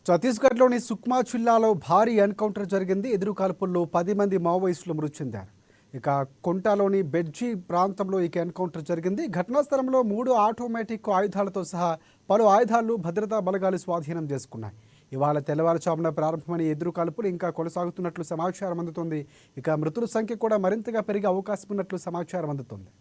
ఛత్తీస్గఢ్లోని సుక్మా జిల్లాలో భారీ ఎన్కౌంటర్ జరిగింది. ఎదురు కాల్పుల్లో 10 మంది మావోయిస్టులు మృతి చెందారు. ఇక కొంటాలోని బెడ్జీ ప్రాంతంలో ఈ ఎన్కౌంటర్ జరిగింది. ఘటనా స్థలంలో 3 ఆటోమేటిక్ ఆయుధాలతో సహా పలు ఆయుధాలు భద్రతా బలగాలు స్వాధీనం చేసుకున్నాయి. ఇవాళ తెల్లవారుజామున ప్రారంభమైన ఎదురు కాల్పులు ఇంకా కొనసాగుతున్నట్లు సమాచారం అందుతుంది. ఇక మృతుల సంఖ్య కూడా మరింతగా పెరిగే అవకాశం ఉన్నట్లు సమాచారం అందుతుంది.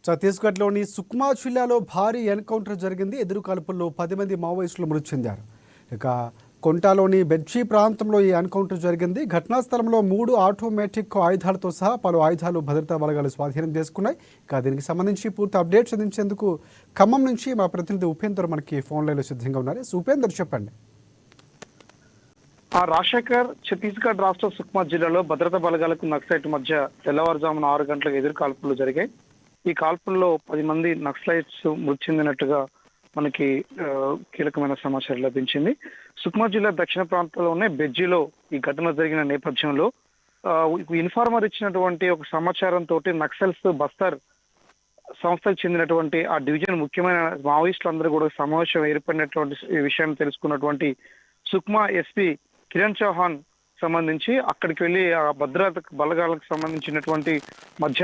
ఛత్తీస్గఢ్లోని సుక్మా జిల్లాలో భారీ ఎన్కౌంటర్ జరిగింది. ఎదురు కాల్పుల్లో 10 మంది మావోయిస్టులు మృతి చెందారు. ఇక కొంటాలోని బెడ్జీ ప్రాంతంలో ఈ ఎన్కౌంటర్ జరిగింది. ఘటనా స్థలంలో 3 ఆటోమేటిక్ ఆయుధాలతో సహా పలు ఆయుధాలు భద్రతా బలగాలు స్వాధీనం చేసుకున్నాయి. ఇక దీనికి సంబంధించి పూర్తి అప్డేట్స్ అందించేందుకు ఖమ్మం నుంచి మా ప్రతినిధి ఉపేందర్ మనకి ఫోన్ లైన్లో సిద్ధంగా ఉన్నారు. ఉపేందర్, చెప్పండి. రాజశేఖర్, ఛత్తీస్గఢ్ రాష్ట్ర సుక్మా జిల్లాలో భద్రతా బలగాలకు నక్సలైట్ మధ్య తెల్లవారుజామున 6 గంటలకు ఎదురు కాల్పులు జరిగాయి. ఈ కాల్పుల్లో 10 మంది నక్సలైట్స్ మృతి చెందినట్టుగా మనకి కీలకమైన సమాచారం లభించింది. సుక్మా జిల్లా దక్షిణ ప్రాంతంలోనే బెడ్జీలో ఈ ఘటన జరిగిన నేపథ్యంలో ఇన్ఫార్మర్ ఇచ్చినటువంటి ఒక సమాచారంతో నక్సల్స్ బస్తర్ సంస్థకు చెందినటువంటి ఆ డివిజన్ ముఖ్యమైన మావోయిస్టులందరూ కూడా సమావేశం ఏర్పడినటువంటి విషయాన్ని తెలుసుకున్నటువంటి సుక్మా ఎస్పీ కిరణ్ చౌహాన్ సంబంధించి అక్కడికి వెళ్ళి ఆ భద్రత బలగాలకు సంబంధించినటువంటి మధ్య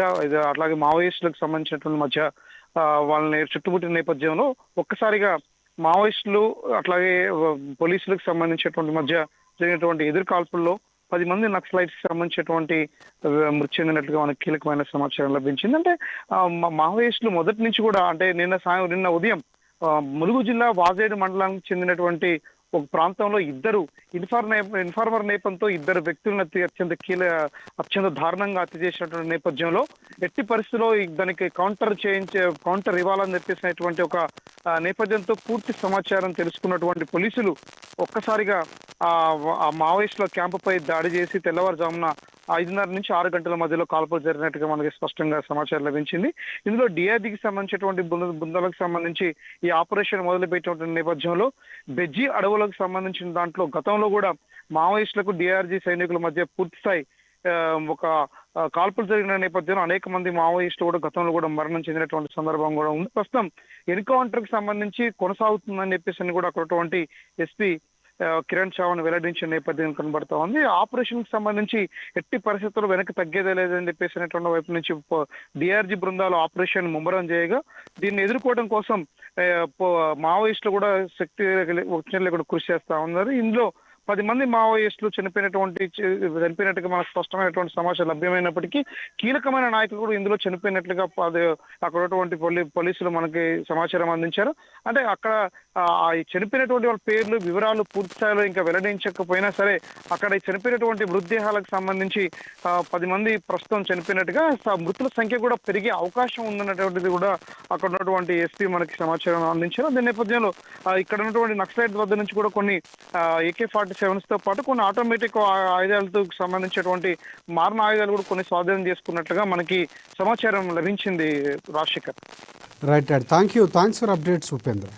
అట్లాగే మావోయిస్టులకు సంబంధించినటువంటి మధ్య వాళ్ళని చుట్టుముట్టిన నేపథ్యంలో ఒక్కసారిగా మావోయిస్టులు అట్లాగే పోలీసులకు సంబంధించినటువంటి మధ్య జరిగినటువంటి ఎదురు కాల్పుల్లో 10 మంది నక్సలైట్స్ సంబంధించినటువంటి మృతి చెందినట్లుగా మనకు కీలకమైన సమాచారం లభించింది. అంటే మావోయిస్టులు మొదటి నుంచి కూడా అంటే నిన్న ఉదయం ములుగు జిల్లా వాజేడు మండలానికి చెందినటువంటి ఒక ప్రాంతంలో ఇన్ఫార్మర్ నేపంతో 2 వ్యక్తులను అత్యంత దారుణంగా హత్య చేసినటువంటి నేపథ్యంలో ఎట్టి పరిస్థితుల్లో దానికి కౌంటర్ ఇవ్వాలని చెప్పేసినటువంటి ఒక నేపథ్యంతో పూర్తి సమాచారం తెలుసుకున్నటువంటి పోలీసులు ఒక్కసారిగా ఆ మావోయిస్టుల క్యాంపుపై దాడి చేసి తెల్లవారుజామున 5:30 నుంచి 6 గంటల మధ్యలో కాల్పులు జరిగినట్టుగా మనకి స్పష్టంగా సమాచారం లభించింది. ఇందులో డిఆర్జీకి సంబంధించినటువంటి బృందాలకు సంబంధించి ఈ ఆపరేషన్ మొదలుపెట్టినటువంటి నేపథ్యంలో బెజ్జీ అడవులకు సంబంధించిన దాంట్లో గతంలో కూడా మావోయిస్టులకు డిఆర్జీ సైనికుల మధ్య పూర్తిస్థాయి ఒక కాల్పులు జరిగిన నేపథ్యంలో అనేక మంది మావోయిస్టులు కూడా గతంలో కూడా మరణం చెందినటువంటి సందర్భం కూడా ఉంది. ప్రస్తుతం ఎన్కౌంటర్ కి సంబంధించి కొనసాగుతుందని చెప్పేసి కూడా అక్కడటువంటి ఎస్పీ కిరణ్ చౌహాన్ వెల్లడించిన నేపథ్యం కనబడతా ఉంది. ఆపరేషన్ కి సంబంధించి ఎట్టి పరిస్థితుల్లో వెనక్కి తగ్గేదే లేదని చెప్పేసినటువంటి వైపు నుంచి డిఆర్జీ బృందాలు ఆపరేషన్ ముమ్మరం చేయగా దీన్ని ఎదుర్కోవడం కోసం మావోయిస్టులు కూడా శక్తి లేకుండా కృషి చేస్తా ఉన్నారు. ఇందులో 10 మంది మావోయిస్టులు చనిపోయినట్టుగా మనకు స్పష్టమైనటువంటి సమాచారం లభ్యమైనప్పటికీ కీలకమైన నాయకులు కూడా ఇందులో చనిపోయినట్లుగా అక్కడ ఉన్నటువంటి పోలీసులు మనకి సమాచారం అందించారు. అంటే అక్కడ ఈ చనిపోయినటువంటి వాళ్ళ పేర్లు వివరాలు పూర్తి స్థాయిలో ఇంకా వెల్లడించకపోయినా సరే అక్కడ ఈ చనిపోయినటువంటి మృతదేహాలకు సంబంధించి 10 మంది ప్రస్తుతం చనిపోయినట్టుగా మృతుల సంఖ్య కూడా పెరిగే అవకాశం ఉందన్నటువంటిది కూడా అక్కడ ఉన్నటువంటి ఎస్పీ మనకి సమాచారం అందించారు. దీని నేపథ్యంలో ఇక్కడ ఉన్నటువంటి నక్సలైట్ వద్ద నుంచి కూడా కొన్ని AK-47 తో పాటు కొన్ని ఆటోమేటిక్ ఆయుధాలతో సంబంధించినటువంటి మారణ ఆయుధాలు కూడా కొన్ని స్వాధీనం చేసుకున్నట్లుగా మనకి సమాచారం లభించింది. Rajasekhar. Right. Thanks for updates Upendra.